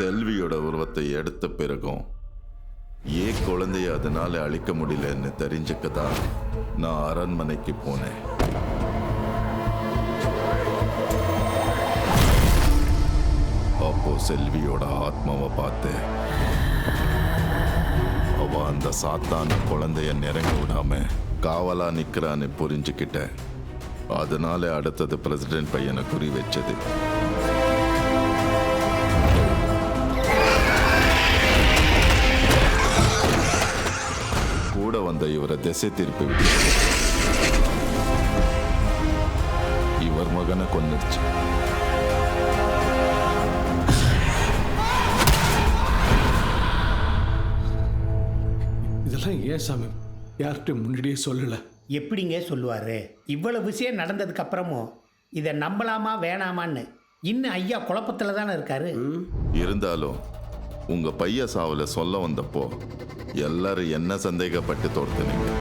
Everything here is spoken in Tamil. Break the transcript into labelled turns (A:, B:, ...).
A: செல்வியோட உருவத்தை எடுத்த பிறகும் ஏன் குழந்தைய அதனால அழிக்க முடியலன்னு தெரிஞ்சுக்கதான் நான் அரண்மனைக்கு போனேன். அப்போ செல்வியோட ஆத்மாவை பார்த்து அவ அந்த சாத்தான குழந்தைய நெருங்க விடாம காவலா நிக்கிறான்னு புரிஞ்சுக்கிட்டேன். அதனால அடுத்தது பிரசிடென்ட் பையனை குறி வச்சது. கூட வந்த இவரை திசை திருப்பி விட்டு இவர் மகனை கொன்னுடுச்சு.
B: இதெல்லாம் ஏன் சாமி யார்கிட்ட முன்னாடியே சொல்லல?
C: எப்படிங்க சொல்லுவார்? இவ்வளவு விஷயம் நடந்ததுக்கு அப்புறமும் இதை நம்பலாமா வேணாமான்னு இன்னும் ஐயா குழப்பத்தில் தானே இருக்காரு.
A: இருந்தாலும் உங்க பைய சாவுல சொல்ல வந்தப்போ எல்லாரும் என்ன சந்தேகப்பட்டு தோர்த்துனீங்க.